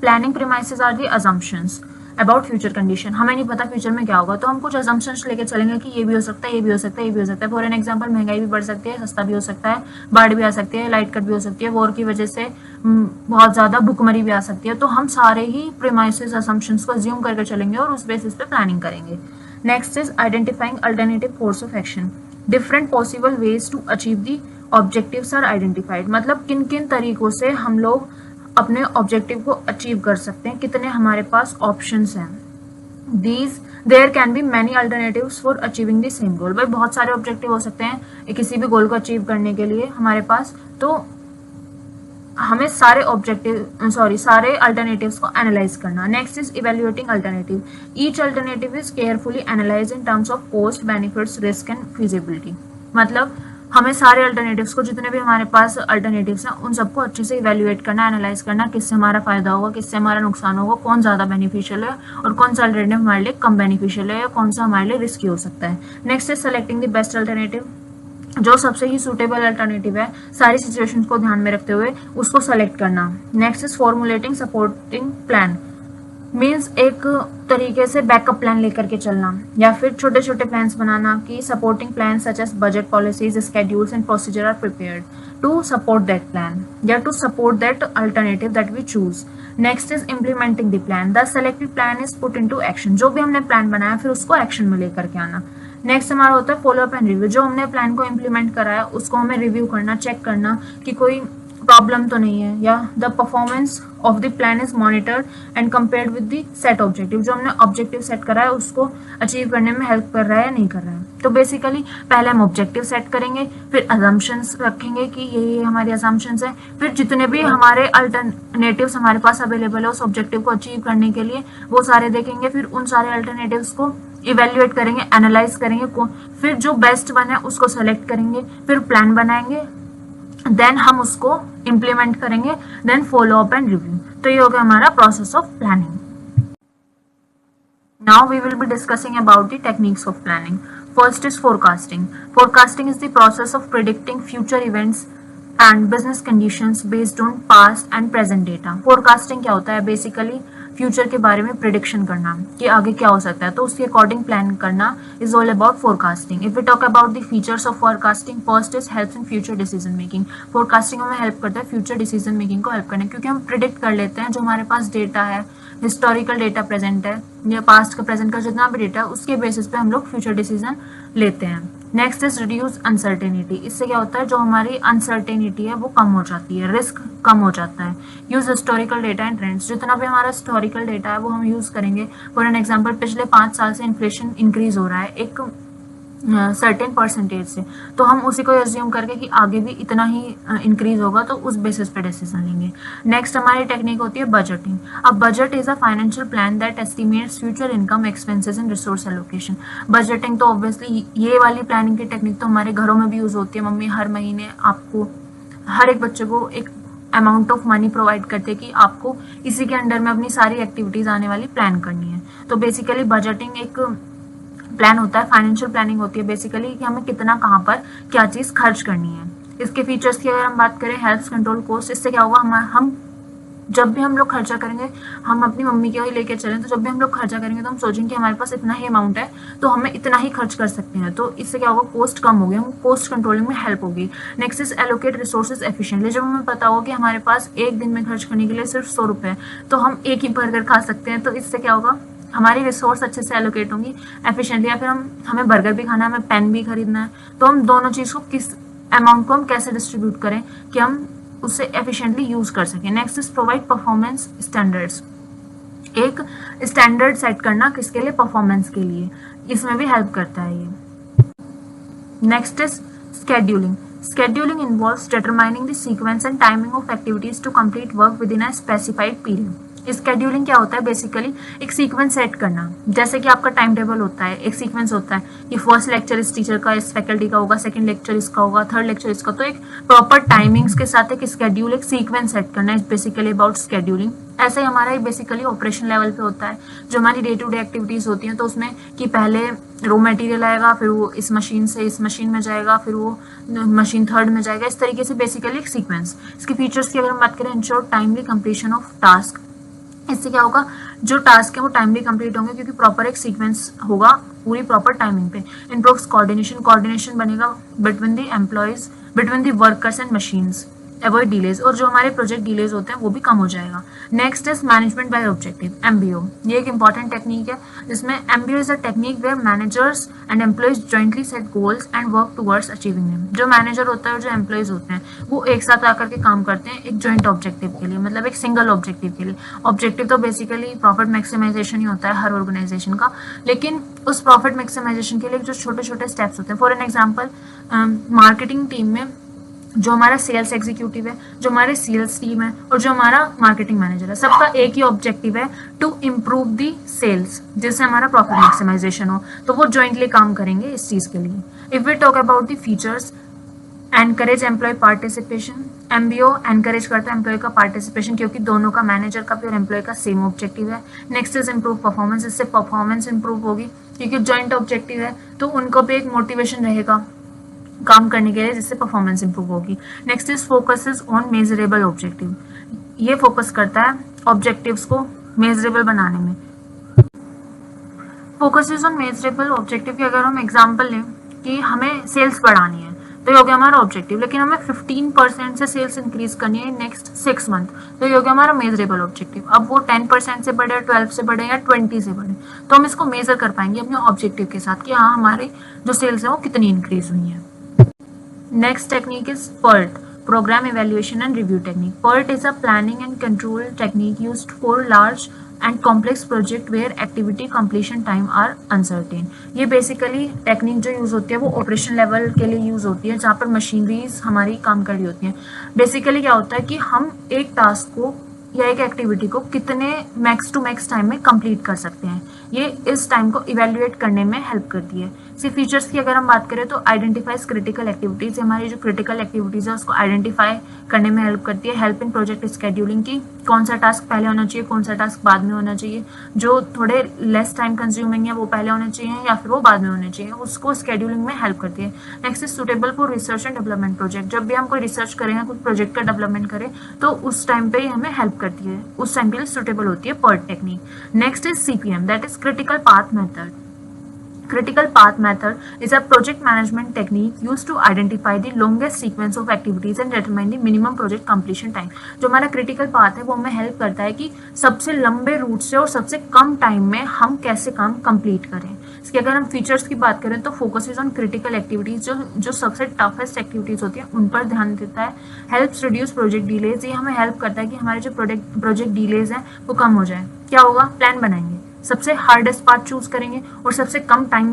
Planning premises are the assumptions about future condition, हमें नहीं पता फ्यूचर में क्या होगा, तो हम कुछ अजम्पशंस लेके चलेंगे कि ये भी हो सकता है, ये भी हो सकता है, ये भी हो सकता है। फॉर एन एग्जांपल, महंगाई भी बढ़ सकती है, सस्ता भी हो सकता है, बाढ़ भी आ सकती है, लाइट कट भी हो सकती है, वॉर की वजह से बहुत ज्यादा भुखमरी भी आ सकती है। तो हम सारे ही प्रीमाइसेस, असम्पशंस को अज्यूम करके चलेंगे और उस बेसिस पे प्लानिंग करेंगे। Next is identifying alternative course of action. Different possible ways to achieve the objectives are identified, मतलब किन किन तरीकों से हम लोग अपने ऑब्जेक्टिव को अचीव कर सकते हैं, कितने हमारे पास ऑप्शंस हैं। There can be many alternatives for achieving the same goal, भाई बहुत सारे ऑब्जेक्टिव हो सकते हैं किसी भी गोल को अचीव करने के लिए हमारे पास, तो हमें सारे सारे अल्टरनेटिव्स को एनालाइज करना। Next is evaluating alternative. Each alternative is carefully analyse in terms of cost, benefits, risk and feasibility, मतलब हमें सारे अल्टरनेटिव्स को, जितने भी हमारे पास अल्टरनेटिव्स हैं उन सबको अच्छे से इवेल्युएट करना, एनालाइज करना, किससे हमारा फायदा होगा, किससे हमारा नुकसान होगा, कौन ज्यादा बेनिफिशियल है और कौन सा अल्टरनेटिव हमारे लिए कम बेनिफिशियल है या कौन सा हमारे लिए रिस्की हो सकता है। Next is selecting the best alternative, जो सबसे ही सूटेबल अल्टरनेटिव है सारी सिचुएशंस को ध्यान में रखते हुए उसको सेलेक्ट करना। Next is formulating supporting plan, means एक तरीके से बैकअप प्लान लेकर के चलना, या फिर छोटे छोटे प्लान्स बनाना कि supporting plan such as budget policies, schedules and procedure are prepared to support that plan या to support that alternative that we choose. Next is implementing the plan, the selected plan is put into action, जो भी हमने plan बनाया फिर उसको action में लेकर के आना। नेक्स्ट हमारा होता है फॉलो अप एंड रिव्यू, जो हमने प्लान को इम्प्लीमेंट कराया उसको हमें रिव्यू करना, चेक करना कि कोई प्रॉब्लम तो नहीं है, या the performance of the plan is monitored and compared with the set objective, जो हमने ऑब्जेक्टिव सेट करा है उसको अचीव करने में हेल्प कर रहा है या नहीं कर रहा है। तो बेसिकली पहले हम ऑब्जेक्टिव सेट करेंगे, फिर अजम्पशंस रखेंगे कि ये हमारी अजम्पशंस है, फिर जितने भी हमारे अल्टरनेटिव्स हमारे पास अवेलेबल है उस ऑब्जेक्टिव को अचीव करने के लिए वो सारे देखेंगे, फिर उन सारे अल्टरनेटिव्स को इवेल्युएट करेंगे, एनालाइज करेंगे, फिर जो बेस्ट बने उसको सेलेक्ट करेंगे, फिर प्लान बनाएंगे, देन हम उसको इम्प्लीमेंट करेंगे, then follow up and review. तो ये हो गया हमारा process of planning. Now we will be discussing about the techniques of planning. First is forecasting. Forecasting is the process of predicting future events and business conditions based on past and present data. Forecasting क्या होता है? Basically future के बारे में prediction करना कि आगे क्या हो सकता है, तो उसके अकॉर्डिंग प्लान करना is all about forecasting. If we talk about the features of forecasting, first is helps in future decision making. Forecasting हमें हेल्प करता है फ्यूचर डिसीजन मेकिंग को हेल्प करने, क्योंकि हम प्रिडिक्ट कर लेते हैं जो हमारे पास डेटा है, हिस्टोरिकल डेटा प्रेजेंट है या पास्ट का प्रेजेंट का जितना भी डेटा है, उसके बेसिस पे हम लोग फ्यूचर डिसीजन लेते हैं। Next is reduce uncertainty. इससे क्या होता है, जो हमारी अनसर्टेनिटी है वो कम हो जाती है, रिस्क कम हो जाता है। Use historical data and trends. जितना भी हमारा हिस्टोरिकल डेटा है वो हम यूज करेंगे। फॉर एन एग्जांपल, पिछले 5 साल से इन्फ्लेशन इंक्रीज हो रहा है एक सर्टेन परसेंटेज से, तो हम उसी को एज्यूम करके कि आगे भी इतना ही इंक्रीज होगा, तो उस बेसिस पे डिसीजन लेंगे। नेक्स्ट हमारी टेक्निक होती है बजटिंग। अब budget is a financial plan that estimates future income, expenses and resource allocation. Budgeting तो ऑब्वियसली ये वाली प्लानिंग की टेक्निक तो हमारे घरों में भी यूज होती है। मम्मी हर महीने आपको, हर एक बच्चे को एक अमाउंट ऑफ मनी प्रोवाइड करते हैं कि आपको इसी के अंडर में अपनी सारी एक्टिविटीज आने वाली प्लान करनी है। तो बेसिकली बजटिंग एक प्लान होता है, फाइनेंशियल प्लानिंग होती है बेसिकली कि हमें कितना कहाँ पर क्या चीज़ खर्च करनी है। इसके फीचर्स की अगर हम बात करें, हेल्प्स कंट्रोल कॉस्ट। इससे क्या होगा, हम जब भी हम लोग खर्चा करेंगे, हम अपनी मम्मी के वही लेके चलें, तो जब भी हम लोग खर्चा करेंगे तो हम सोचेंगे कि हमारे पास इतना ही अमाउंट है तो हमें इतना ही खर्च कर सकते हैं। तो इससे क्या होगा, कॉस्ट कम होगी, हम कॉस्ट कंट्रोलिंग में हेल्प होगी। Next is allocate resources efficiently. जब हमें पता होगा कि हमारे पास एक दिन में खर्च करने के लिए सिर्फ 100 रुपये, तो हम एक ही बर्गर खा सकते हैं। तो इससे क्या होगा, हमारी रिसोर्स अच्छे से एलोकेट होंगी एफिशिएंटली। या फिर हमें बर्गर भी खाना है, हमें पेन भी खरीदना है, तो हम दोनों चीज़ को, किस अमाउंट को हम कैसे डिस्ट्रीब्यूट करें कि हम उससे एफिशिएंटली यूज कर सकें। Next is provide performance standards. एक स्टैंडर्ड सेट करना किसके लिए, परफॉर्मेंस के लिए, इसमें भी हेल्प करता है ये। Next is scheduling. Scheduling involves determining the sequence and timing of activities to complete work within a specified period. Scheduling क्या होता है, बेसिकली एक सीक्वेंस सेट करना। जैसे कि आपका टाइम टेबल होता है, एक सीक्वेंस होता है कि फर्स्ट लेक्चर इस टीचर का, इस फैकल्टी का होगा, सेकंड लेक्चर इसका होगा, थर्ड लेक्चर इसका। तो एक प्रॉपर टाइमिंग्स के साथ एक स्केड्यूल, एक सीक्वेंस सेट करना है बेसिकली अबाउट स्केड्यूलिंग। ऐसे ही हमारा बेसिकली ऑपरेशन लेवल पे होता है, जो हमारी डे टू डे एक्टिविटीज होती हैं, तो उसमें कि पहले रॉ मटेरियल आएगा, फिर वो इस मशीन से इस मशीन में जाएगा, फिर वो मशीन थर्ड में जाएगा, इस तरीके से बेसिकली एक सीक्वेंस। इसके फीचर्स की अगर हम बात करें, ensure timely completion of task. इससे क्या होगा, जो टास्क है वो टाइमली कंप्लीट होंगे क्योंकि प्रॉपर एक सीक्वेंस होगा पूरी प्रॉपर टाइमिंग पे। इम्प्रूव्स कोऑर्डिनेशन, कोऑर्डिनेशन बनेगा between the employees, between the workers and machines. Avoid delays, और जो हमारे प्रोजेक्ट डिलेज होते हैं वो भी कम हो जाएगा। Next is management by objective, MBO. ये एक इंपॉर्टेंट टेक्निक है जिसमें MBO is a technique where managers and employees jointly set goals and work towards achieving them. जो मैनेजर होता है और जो एम्प्लॉयज होते हैं वो एक साथ आकर के काम करते हैं एक जॉइंट ऑब्जेक्टिव के लिए, मतलब एक सिंगल ऑब्जेक्टिव के लिए। ऑब्जेक्टिव तो बेसिकली प्रॉफिट मैक्सिमाइजेशन ही होता है हर ऑर्गेनाइजेशन का, लेकिन उस प्रॉफिट मैक्सिमाइजेशन के लिए जो छोटे छोटे स्टेप्स होते हैं, for an example marketing team में जो हमारा सेल्स एग्जीक्यूटिव है, जो हमारे सेल्स टीम है और जो हमारा मार्केटिंग मैनेजर है, सबका एक ही ऑब्जेक्टिव है, टू इम्प्रूव दी सेल्स, जिससे हमारा प्रॉफिट मैक्सिमाइजेशन हो। तो वो जॉइंटली काम करेंगे इस चीज के लिए। If we talk about the features, encourage employee participation. MBO encourage करता है एम्प्लॉय का पार्टिसिपेशन, क्योंकि दोनों का, मैनेजर का भी और एम्प्लॉय का सेम ऑब्जेक्टिव है। Next is improve performance. इससे परफॉर्मेंस इंप्रूव होगी क्योंकि जॉइंट ऑब्जेक्टिव है, तो उनको भी एक मोटिवेशन रहेगा काम करने के लिए, जिससे परफॉर्मेंस इंप्रूव होगी। Next is focuses on measurable objective. ये फोकस करता है ऑब्जेक्टिव्स को मेजरेबल बनाने में। फोकसेस ऑन मेजरेबल ऑब्जेक्टिव की अगर हम एग्जांपल लें कि हमें सेल्स बढ़ानी है, तो ये हो गया हमारा ऑब्जेक्टिव, लेकिन हमें 15% से सेल्स इंक्रीज करनी है नेक्स्ट 6 मंथ, तो ये हो गया हमारा मेजरेबल ऑब्जेक्टिव। अब वो 10% से बढ़े, 12 से बढ़े या 20 से बढ़े, तो हम इसको मेजर कर पाएंगे अपने ऑब्जेक्टिव के साथ कि हाँ हमारी जो सेल्स है वो कितनी इंक्रीज हुई है। Next technique is PERT, Program Evaluation and Review Technique. PERT is a planning and control technique used for large and complex project where activity completion time are uncertain. ये बेसिकली टेक्निक जो use होती है वो operation level के लिए use होती है, जहाँ पर मशीनरीज हमारी काम कर रही होती हैं। बेसिकली क्या होता है कि हम एक टास्क को या एक एक्टिविटी को कितने मैक्स टू मैक्स टाइम में कंप्लीट कर सकते हैं, ये इस टाइम को इवेल्युएट करने में हेल्प करती है। सी फीचर्स की अगर हम बात करें तो आइडेंटिफाइज क्रिटिकल एक्टिविटीज, हमारी जो क्रिटिकल एक्टिविटीज है उसको आइडेंटिफाई करने में हेल्प करती है। हेल्प इन प्रोजेक्ट स्केड्यूलिंग की, कौन सा टास्क पहले होना चाहिए, कौन सा टास्क बाद में होना चाहिए, जो थोड़े लेस टाइम कंज्यूमिंग है वो पहले होने चाहिए या फिर वो बाद में होने चाहिए, उसको स्केड्यूलिंग में हेल्प करती है। Next is suitable for research and development project, जब भी हम कोई रिसर्च करें या कुछ प्रोजेक्ट का डेवलपमेंट करें तो उस टाइम पे ही हमें हेल्प करती है, उस टाइम के लिए सुटेबल होती है PERT technique. Next is CPM, that is critical path method. Critical path method is a project management technique used to identify the longest sequence of activities and determine the minimum project completion time। जो हमारा critical path है वो हमें help करता है कि सबसे लंबे रूट से और सबसे कम टाइम में हम कैसे काम कंप्लीट करें। इसके अगर हम फीचर्स की बात करें तो focus is on critical activities, जो सबसे टफेस्ट एक्टिविटीज होती है उन पर ध्यान देता है। हेल्प्स रिड्यूस प्रोजेक्ट डिलेज, ये हमें हेल्प करता है कि हमारे जो प्रोजेक्ट डिलेज हैं वो कम हो जाए। क्या होगा, प्लान बनाएंगे, सबसे हार्डेस्ट पार्ट चूज करेंगे और सबसे कम टाइम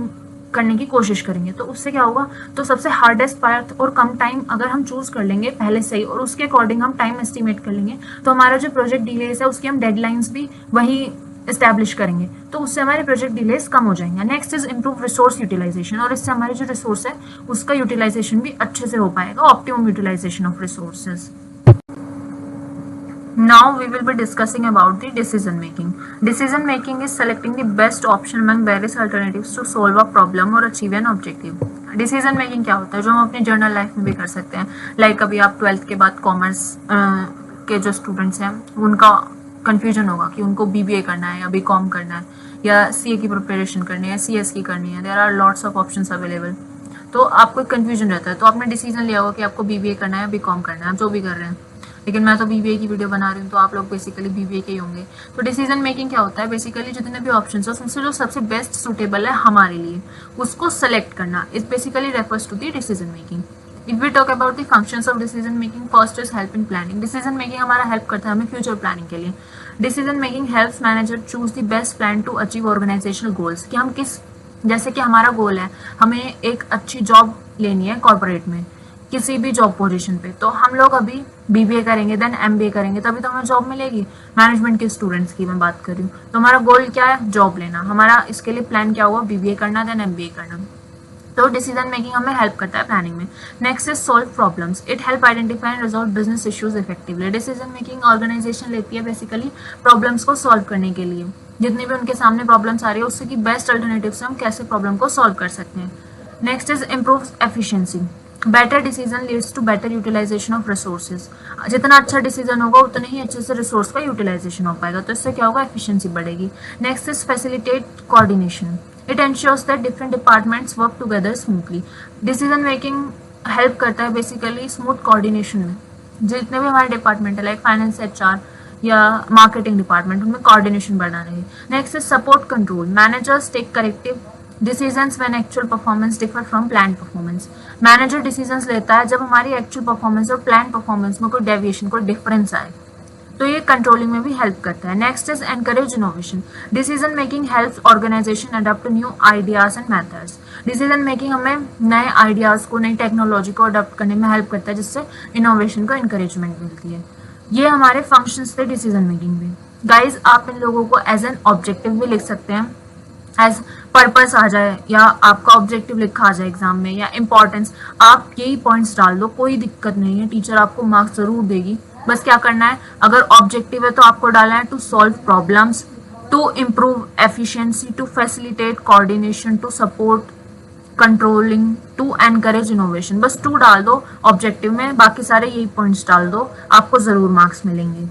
करने की कोशिश करेंगे, तो उससे क्या होगा, तो सबसे हार्डेस्ट पार्ट और कम टाइम अगर हम चूज कर लेंगे पहले से ही और उसके अकॉर्डिंग हम टाइम एस्टिमेट कर लेंगे तो हमारा जो प्रोजेक्ट डिलेज है उसकी हम डेडलाइंस भी वही एस्टैब्लिश करेंगे, तो उससे हमारे प्रोजेक्ट डिलेज कम हो जाएंगे। Next is improve resource utilisation, और इससे हमारी जो रिसोर्स है उसका यूटिलाइजेशन भी अच्छे से हो पाएगा, optimum utilization of resources. Now we will be discussing about the decision making. Decision making is selecting the best option among various alternatives to solve a problem or achieve an objective. Decision making क्या होता है, जो हम अपनी journal life में भी कर सकते हैं। लाइक अभी आप 12th के बाद कॉमर्स के जो स्टूडेंट्स हैं उनका कन्फ्यूजन होगा कि उनको BBA करना है या BCom करना है या CA की प्रिपरेशन करनी है, CS की करनी है। There are lots of options available, तो आपको कन्फ्यूजन रहता है। तो आपने डिसीजन लिया होगा कि आपको BBA करना है, BCom करना है, आप जो भी कर रहे हैं, लेकिन मैं तो BBA की वीडियो बना रही हूँ तो आप लोग बेसिकली BBA के ही होंगे। तो डिसीजन मेकिंग क्या होता है, बेसिकली जितने भी ऑप्शन है उसमें से जो सबसे बेस्ट सुटेबल है हमारे लिए उसको सेलेक्ट करना, is basically refers to the decision making. If we talk about the functions of decision making, first is help in planning. Decision making हमारा हेल्प करता है हमें फ्यूचर प्लानिंग के लिए। Decision making helps manager choose the best plan to achieve organizational goals, कि हम किस, जैसे कि हमारा गोल है हमें एक अच्छी जॉब लेनी है कॉर्पोरेट में किसी भी जॉब पोजीशन पे, तो हम लोग अभी BBA करेंगे देन MBA करेंगे तभी तो हमें जॉब मिलेगी। मैनेजमेंट के स्टूडेंट्स की मैं बात कर रही हूँ, तो हमारा गोल क्या है, जॉब लेना। हमारा इसके लिए प्लान क्या हुआ, BBA करना देन MBA करना। तो डिसीजन मेकिंग हमें हेल्प करता है प्लानिंग में। Next is solve problems, it help identify and resolve business issues effectively. Decision making organization लेती है बेसिकली प्रॉब्लम्स को सॉल्व करने के लिए, जितनी भी उनके सामने प्रॉब्लम्स आ रही है उससे की बेस्ट अल्टरनेटिव से हम कैसे प्रॉब्लम को सॉल्व कर सकते हैं। Next is improve efficiency, better decision leads to better utilization of resources. जितना अच्छा डिसीजन होगा उतने ही अच्छे से रिसोर्स का यूटिलाइजेशन हो पाएगा, तो इससे क्या होगा, एफिशिएंसी बढ़ेगी। Next is facilitate coordination, it ensures that different departments work together smoothly. Decision making help करता है बेसिकली स्मूथ कोऑर्डिनेशन में, जितने भी हमारे डिपार्टमेंट है लाइक फाइनेंस, HR या मार्केटिंग डिपार्टमेंट, उनमें कोऑर्डिनेशन बढ़ा रहे। Next is support control, managers take corrective decisions when actual performance differ from plan performance. Manager decisions लेता है जब हमारी एक्चुअल परफॉर्मेंस और प्लान परफॉर्मेंस में कोई डेविएशन, कोई डिफरेंस आए, तो ये कंट्रोलिंग में भी हेल्प करता है। Next is encourage innovation, decision making helps organization adopt new ideas and methods. Decision making हमें नए आइडियाज को, नई टेक्नोलॉजी को अडॉप्ट करने में हेल्प करता है, जिससे इनोवेशन को इंकरेजमेंट मिलती है। ये हमारे फंक्शंस थे डिसीजन मेकिंग में। गाइज आप इन लोगों को एज एन ऑब्जेक्टिव भी लिख सकते हैं, एज पर्पस आ जाए या आपका ऑब्जेक्टिव लिखा आ जाए एग्जाम में, या इंपॉर्टेंस, आप यही पॉइंट्स डाल दो, कोई दिक्कत नहीं है, टीचर आपको मार्क्स जरूर देगी। बस क्या करना है, अगर ऑब्जेक्टिव है तो आपको डालना है to solve problems, to improve efficiency, to facilitate coordination, to support controlling, to encourage innovation. बस 2 डाल दो ऑब्जेक्टिव में, बाकी सारे यही पॉइंट्स डाल दो, आपको जरूर मार्क्स मिलेंगे।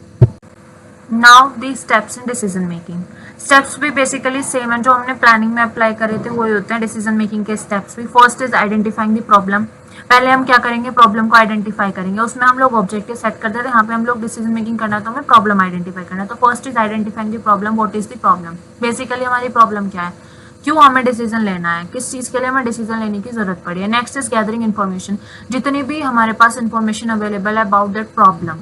Now the steps in decision making, steps भी बेसिकली सेम है जो हमने प्लानिंग में अप्लाई करे थे, वही होते हैं डिसीजन मेकिंग के स्टेप्स भी। First is identifying the problem, पहले हम क्या करेंगे, प्रॉब्लम को आइडेंटिफाई करेंगे, उसमें हम लोग ऑब्जेक्टिव सेट करते थे, यहाँ पे हम लोग डिसीजन मेकिंग करना है तो हमें प्रॉब्लम आइडेंटिफाई करना है। तो first is identifying the problem, what is the problem, basically हमारी प्रॉब्लम क्या है, क्यों हमें डिसीजन लेना है, किस चीज के लिए हमें डिसीजन लेने की जरूरत पड़ी है। नेक्स्ट इज गैदरिंग इन्फॉर्मेशन, जितनी भी हमारे पास इन्फॉर्मेशन अवेलेबल है अबाउट दैट प्रॉब्लम,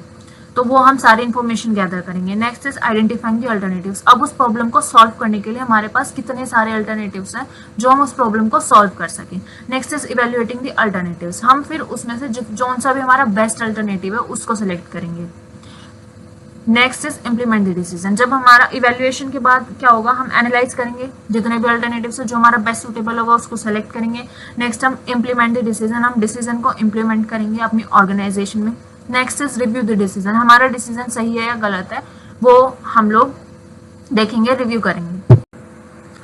तो वो हम सारी इन्फॉर्मेशन गैदर करेंगे। Next is identifying the alternatives, अब उस प्रॉब्लम को सॉल्व करने के लिए हमारे पास कितने सारे अल्टरनेटिव्स हैं जो हम उस प्रॉब्लम को सॉल्व कर सकें। Next is evaluating the alternatives, हम फिर उसमें से जो सा भी हमारा बेस्ट अल्टरनेटिव है उसको सिलेक्ट करेंगे। Next is implement the decision. जब हमारा इवेल्युएशन के बाद क्या होगा, हम एनालाइज करेंगे जितने भी अल्टरनेटिव्स है, जो हमारा बेस्ट सूटेबल होगा उसको सेलेक्ट करेंगे। नेक्स्ट हम इम्प्लीमेंट द डिसीजन, हम डिसीजन को इम्प्लीमेंट करेंगे अपनी ऑर्गेनाइजेशन में। Next is review the decision, हमारा डिसीजन सही है या गलत है वो हम लोग देखेंगे, रिव्यू करेंगे।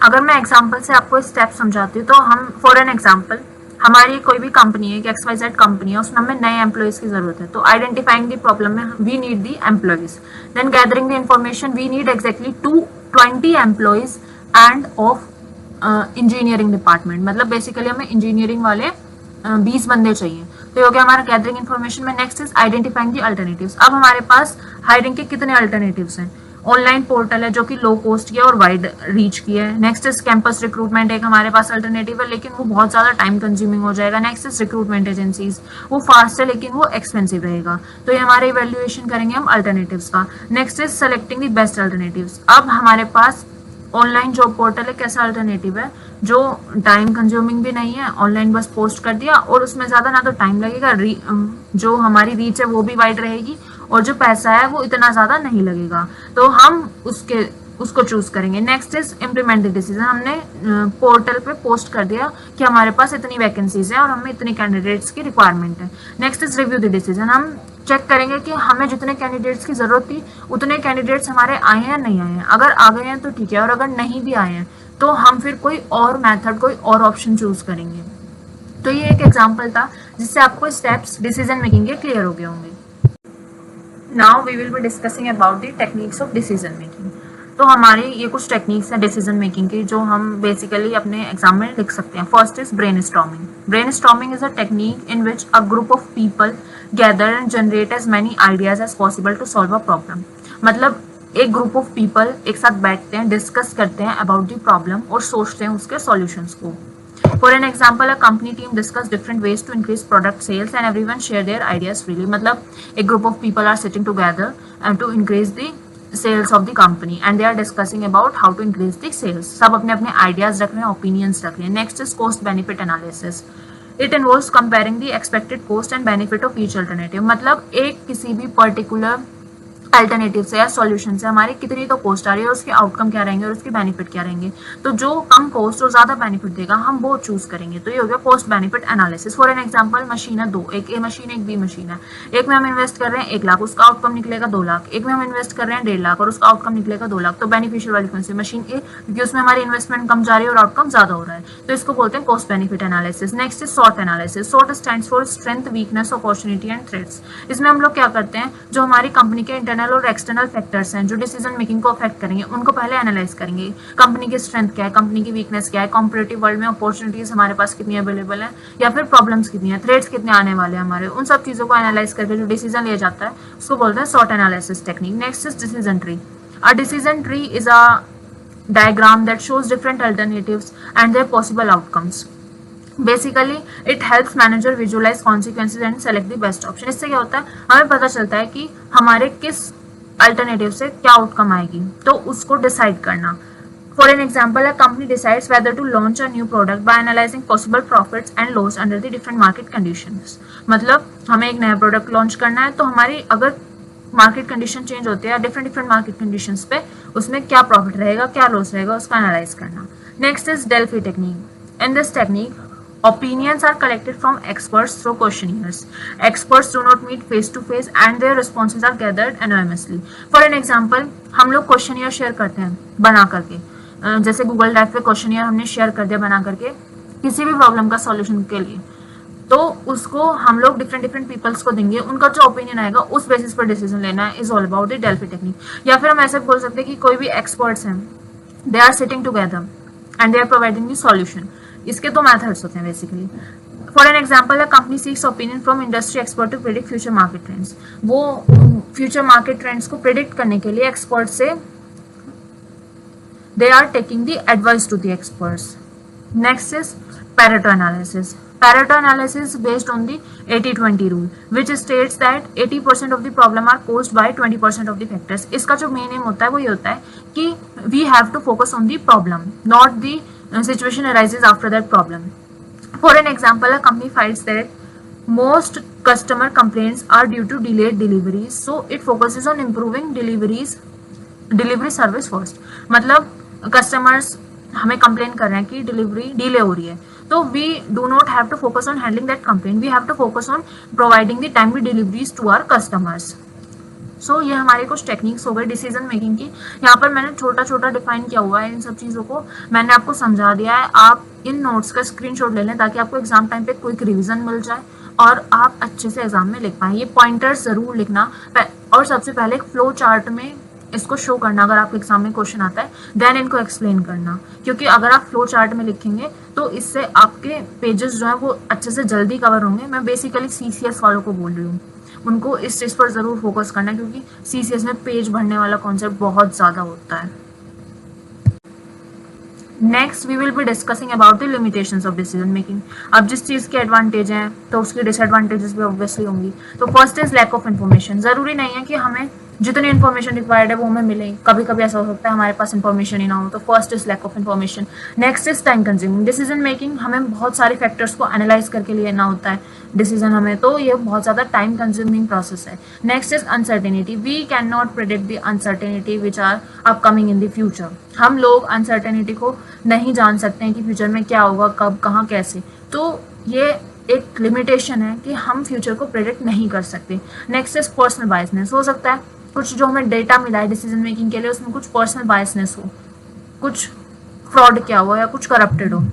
अगर मैं एग्जाम्पल से आपको स्टेप समझाती हूँ तो हम फॉर एन एग्जाम्पल, हमारी कोई भी कंपनी है, एक XYZ कंपनी है, उसमें हमें नए एम्प्लॉइज की जरूरत है। तो आइडेंटिफाइंग द प्रॉब्लम में we need the employees, then gathering the information we need exactly 220 employees and of engineering department, मतलब बेसिकली हमें इंजीनियरिंग वाले 20 बंदे चाहिए। तो ये हो गया हमारा गैदरिंग इन्फॉर्मेशन में। Next is identifying the alternatives. अब हमारे पास हायरिंग के कितने अल्टरनेटिव्स हैं। ऑनलाइन पोर्टल है जो कि लो कॉस्ट की है और वाइड रीच की है। नेक्स्ट इज कैंपस रिक्रूटमेंट, एक हमारे पास अल्टरनेटिव है लेकिन वो बहुत ज्यादा टाइम कंज्यूमिंग हो जाएगा। नेक्स्ट इज रिक्रूटमेंट एजेंसीज, वो फास्ट है लेकिन वो एक्सपेंसिव रहेगा। तो ये हमारे इवेल्युएशन करेंगे हम अल्टरनेटिव्स का। Next is selecting the best alternatives. अब हमारे पास ऑनलाइन जॉब पोर्टल एक ऐसा अल्टरनेटिव है जो टाइम कंज्यूमिंग भी नहीं है, ऑनलाइन बस पोस्ट कर दिया और उसमें ज्यादा ना तो टाइम लगेगा, जो हमारी रीच है वो भी वाइड रहेगी और जो पैसा है वो इतना ज्यादा नहीं लगेगा। तो हम उसको चूज करेंगे। Next is implement the decision, हमने पोर्टल पे पोस्ट कर दिया कि हमारे पास इतनी वैकेंसीज है और हमें इतनी कैंडिडेट्स की रिक्वायरमेंट है। Next is review the decision, हम चेक करेंगे कि हमें जितने कैंडिडेट्स की जरूरत थी उतने कैंडिडेट्स हमारे आए हैं नहीं आए हैं। अगर आ गए हैं तो ठीक है, और अगर नहीं भी आए हैं तो हम फिर कोई और मेथड, कोई और ऑप्शन चूज करेंगे। तो ये एक एग्जांपल था जिससे आपको स्टेप्स डिसीजन मेकिंग के क्लियर हो गए होंगे। Now we will be discussing about the techniques of decision making. तो हमारी ये कुछ टेक्निक्स हैं डिसीजन मेकिंग की जो हम बेसिकली अपने एग्जाम में लिख सकते हैं। First is brainstorming. Brainstorming is a technique in which a group of people gather and generate as many ideas as possible to solve a problem. मतलब एक ग्रुप ऑफ पीपल एक साथ बैठते हैं, डिस्कस करते हैं अबाउट द प्रॉब्लम और सोचते हैं उसके सॉल्यूशंस को। For an example, a company team discuss different ways to increase product sales and everyone share their ideas freely. मतलब एक group of people are sitting together and to increase the sales of the company and they are discussing about how to increase the sales. सब अपने अपने ideas रख रहे हैं, opinions रख रहे हैं. Next is cost benefit analysis. It involves comparing the expected cost and benefit of each alternative. मतलब एक किसी भी particular अल्टरनेटिव से या सॉल्यूशन से हमारी कितनी तो कॉस्ट आ रही है और उसके आउटकम क्या रहेंगे और उसके बेनिफिट क्या रहेंगे। तो जो कम कॉस्ट और ज्यादा बेनिफिट देगा हम वो चूज करेंगे। तो ये हो गया cost benefit analysis. For an example, machine है दो, एक ए मशीन एक बी मशीन है। एक में हम इन्वेस्ट कर रहे हैं 1 लाख, उसका आउटकम निकलेगा 2 लाख। एक में हम इन्वेस्ट कर रहे हैं 1.5 लाख और उसका आउटकम निकलेगा 2 लाख। तो बेनिफिशियल वाली कौन सी, मशीन ए, क्योंकि उसमें हमारी इन्वेस्टमेंट कम जा रही है और आउटकम ज्यादा हो रहा है। तो इसको बोलते हैं cost benefit analysis. Next is sought analysis. Short stands for strength, weakness, opportunity and threats. इसमें हम लोग क्या करते हैं, जो हमारी कंपनी के इंटरनल और एक्सटर्नल फैक्टर्स हैं जो डिसीजन मेकिंग को अफेक्ट करेंगे उनको पहले एनालाइज करेंगे। कंपनी की स्ट्रेंथ क्या है, कंपनी की वीकनेस क्या है, कॉम्पिटिटिव वर्ल्ड में अपॉर्चुनिटीज हमारे पास कितनी अवेलेबल है या फिर प्रॉब्लम्स कितनी है, थ्रेट्स कितने आने वाले हैं हमारे, उन सब चीजों को एनालाइज करके जो डिसीजन लिया जाता है उसको बोलते हैं सॉट analysis technique. Next is decision tree. A decision tree is a diagram that shows different alternatives and their possible outcomes. Basically, it helps manager visualize consequences and select the best option. इससे क्या होता है, हमें पता चलता है कि हमारे किस अल्टरनेटिव से क्या आउटकम आएगी, तो उसको डिसाइड करना। For an example, a company decides whether to launch a new product by analyzing possible profits and loss under the different market conditions. मतलब हमें एक नया प्रोडक्ट लॉन्च करना है तो हमारी अगर मार्केट कंडीशन चेंज होते हैं डिफरेंट मार्केट कंडीशंस पे, उसमें क्या प्रॉफिट रहेगा क्या लॉस रहेगा उसका एनालाइज करना। Next is Delphi technique. In this technique opinions are collected from experts through questionnaires. Experts do not meet face to face and their responses are gathered anonymously. For an example, हम लोग questionnaire share करते हैं बना करके, जैसे Google drive पे questionnaire हमने share कर दिया बना करके किसी भी प्रॉब्लम का सॉल्यूशन के लिए, तो उसको हम लोग डिफरेंट पीपल्स को देंगे, उनका जो ओपिनियन आएगा उस बेसिस पर डिसीजन लेना है। Is all about the Delphi technique. या फिर हम ऐसे बोल सकते हैं कि कोई भी एक्सपर्ट्स हैं, they are sitting together and they are providing the solution. इसके दो मेथड्स होते हैं basically. For an example, a company seeks opinion from industry expert to predict future market trends. वो फ्यूचर मार्केट ट्रेंड्स को predict करने के लिए expert से they are taking the advice to the experts. Next is Pareto analysis. Pareto analysis is based on the 80-20 rule, which states that 80% of the problem are caused by 20% of the factors. इसका जो main M होता है वो ये होता है कि we have to focus on the problem, not the situation arises after that problem. For an example, a company finds that Most customer complaints are due to delayed deliveries, so it focuses on improving delivery service first. मतलब customers हमें complain कर रहे हैं कि delivery delay हो रही है, तो we do not have to focus on handling that complain, we have to focus on providing the timely deliveries to our customers. So ये हमारे कुछ टेक्निक्स हो गए डिसीजन मेकिंग की. यहाँ पर मैंने छोटा छोटा डिफाइन किया हुआ है इन सब चीज़ों को, मैंने आपको समझा दिया है. आप इन नोट्स का स्क्रीनशॉट ले लें ताकि आपको एग्जाम टाइम पे क्विक रिवीजन मिल जाए और आप अच्छे से एग्जाम में लिख पाएँ. ये पॉइंटर्स ज़रूर लिखना, और सबसे पहले एक फ्लो चार्ट में इसको शो करना. अगर आपके एग्जाम में क्वेश्चन आता है देन इनको एक्सप्लेन करना, क्योंकि अगर आप फ्लो चार्ट में लिखेंगे तो इससे आपके पेजेस जो है वो अच्छे से जल्दी कवर होंगे. मैं बेसिकली CCS वालों को बोल रही हूँ, उनको इस चीज़ पर ज़रूर फोकस करना है, क्योंकि CCS में पेज भरने वाला कॉन्सेप्ट बहुत ज़्यादा होता है. Next we will be discussing about the limitations of decision making. अब जिस चीज़ के एडवांटेज हैं तो उसकी डिसएडवांटेजेस भी ऑब्वियसली होंगी. तो first is lack of information. ज़रूरी नहीं है कि हमें जितनी इन्फॉर्मेशन रिक्वायर्ड है वो हमें मिले, कभी कभी ऐसा हो सकता है हमारे पास इन्फॉर्मेशन ही ना हो. तो first is lack of information. Next is time consuming. Decision making हमें बहुत सारे फैक्टर्स को एनालाइज करके लेना होता है डिसीजन हमें, तो ये बहुत ज़्यादा टाइम कंज्यूमिंग प्रोसेस है. Next is uncertainty. We can not predict the uncertainty which are upcoming in the future. हम लोग अनसर्टेनिटी को नहीं जान सकते हैं कि फ्यूचर में क्या होगा, कब, कहाँ, कैसे. तो ये एक लिमिटेशन है कि हम फ्यूचर को प्रेडिक्ट नहीं कर सकते. Next is personal biasness. हो सकता है कुछ जो हमें डेटा मिला है डिसीजन मेकिंग के लिए उसमें कुछ पर्सनल बायसनेस हो, कुछ फ्रॉड किया हो या कुछ करप्टेड हो.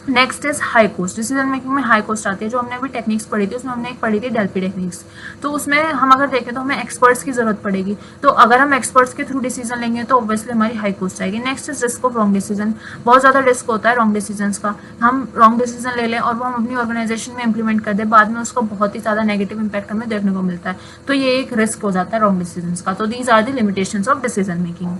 Next is high cost. Decision making में हाई कॉस्ट आती है. जो हमने अभी टेक्निक्स पढ़ी थी उसमें हमने एक पढ़ी थी डेल्फी टेक्निक्स, तो उसमें हम अगर देखें तो हमें एक्सपर्ट्स की जरूरत पड़ेगी. तो अगर हम एक्सपर्ट्स के थ्रू डिसीजन लेंगे तो ऑब्वियसली हमारी हाई कॉस्ट आएगी. Next is risk of wrong decision. बहुत ज़्यादा रिस्क होता है रॉन्ग डिसीजन का. हम रॉन्ग डिसीजन ले लें और वो हम अपनी ऑर्गेनाइजेशन में इंप्लीमेंट कर दें, बाद में उसका बहुत ही ज़्यादा नेगेटिव इंपैक्ट हमें देखने को मिलता है. तो ये एक रिस्क हो जाता है रॉन्ग डिसीजन का. तो these are the limitations of decision making.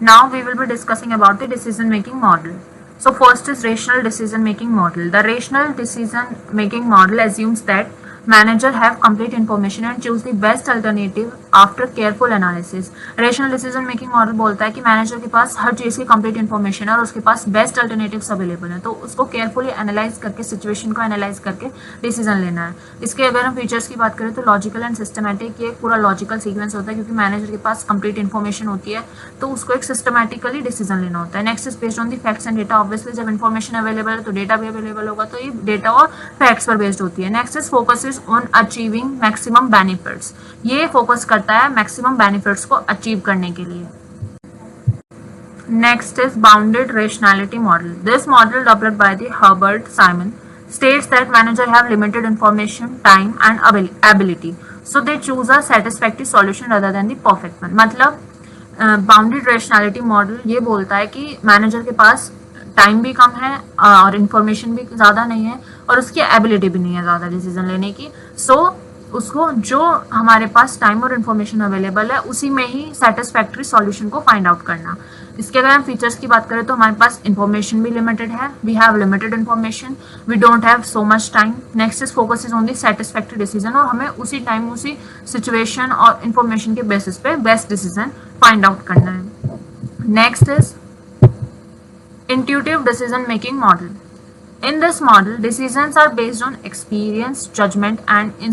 Now we will be discussing about the decision making model. So first is rational decision making model. The rational decision making model assumes that manager have complete information and choose the best alternative after careful analysis. Rational decision making model बोलता है कि manager के पास हर चीज़ की complete information है और उसके पास best alternatives available है, तो उसको केयरफुली एनालाइज करके, सिचुएशन को एनालाइज करके डिसीजन लेना है. इसके अगर हम फीचर्स की बात करें तो लॉजिकल एंड सिस्टमैटिक, ये पूरा लॉजिकल सीक्वेंस होता है क्योंकि मैनेजर के पास कंप्लीट इन्फॉर्मेशन होती है तो उसको एक सिस्टमैटिकली डिसीजन लेना होता है. Next is based on the facts and data. Obviously जब इन्फॉर्मेशन अवेलेबल है तो डेटा भी अवेलेबल होगा, तो ये डेटा और फैक्ट्स पर बेस्ड होती है. Next is focus on achieving maximum benefits. ये फोकस करता है मैक्सिमम बेनिफिट्स को अचीव करने के लिए. Next is bounded rationality model. This model developed by the Herbert Simon states that manager have limited information, time and ability, so they choose a satisfactory solution rather than the perfect one. मतलब bounded rationality model ये बोलता है कि manager के पास time भी कम है और information भी ज़्यादा नहीं है और उसकी एबिलिटी भी नहीं है ज़्यादा डिसीजन लेने की. सो उसको जो हमारे पास टाइम और इन्फॉर्मेशन अवेलेबल है उसी में ही सेटिस्फैक्ट्री सॉल्यूशन को फाइंड आउट करना. इसके अगर हम फीचर्स की बात करें तो हमारे पास इन्फॉर्मेशन भी लिमिटेड है. We have limited information, we don't have so much time. Next is focus is on the satisfactory decision, और हमें उसी टाइम उसी सिचुएशन और इन्फॉर्मेशन के बेसिस पे बेस्ट डिसीजन फाइंड आउट करना है. Next is intuitive decision making model. In this model, decisions are based on experience, judgment and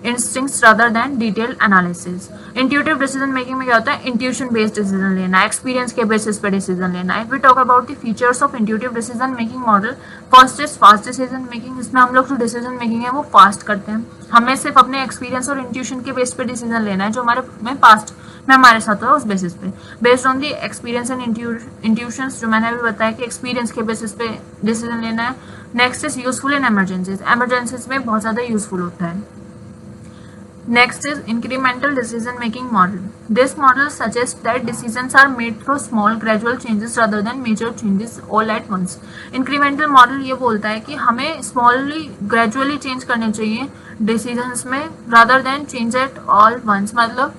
instincts rather than detailed analysis. Intuitive decision making में क्या होता है, intuition based decision लेना है, experience के basis पे decision लेना है. If we talk about the features of intuitive decision making model, first is fast decision making. इसमें हम लोग जो decision making है वो fast करते हैं. हमें सिर्फ अपने experience और intuition के बेस पे decision लेना है जो हमारे में past में हमारे साथ हुआ उस बेसिस पे. Based on the experience and intuitions, जो मैंने अभी बताया कि एक्सपीरियंस के बेसिस पे डिसीजन लेना है. Next is useful in emergencies. Emergencies में बहुत ज़्यादा यूजफुल होता है. Next is incremental decision making model. This model suggest that decisions are made through small gradual changes rather than major changes all at once. Incremental model ये बोलता है कि हमें स्मॉली ग्रेजुअली चेंज करने चाहिए डिसीजंस में rather than change at all once. मतलब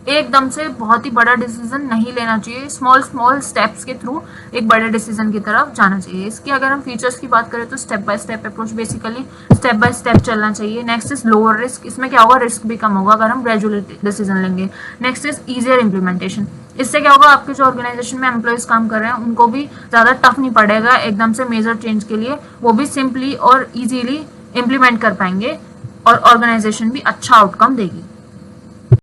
एकदम से बहुत ही बड़ा डिसीजन नहीं लेना चाहिए, स्मॉल स्मॉल स्टेप्स के थ्रू एक बड़े डिसीजन की तरफ जाना चाहिए. इसके अगर हम फीचर्स की बात करें तो step by step approach, basically step by step चलना चाहिए. Next is lower risk. इसमें क्या होगा, रिस्क भी कम होगा अगर हम ग्रेजुअली डिसीजन लेंगे. Next is easier implementation. इससे क्या होगा, आपके जो ऑर्गेनाइजेशन में एम्प्लॉयज काम कर रहे हैं उनको भी ज़्यादा टफ नहीं पड़ेगा एकदम से मेजर चेंज के लिए, वो भी सिंपली और ईजीली इम्प्लीमेंट कर पाएंगे और ऑर्गेनाइजेशन भी अच्छा आउटकम देगी।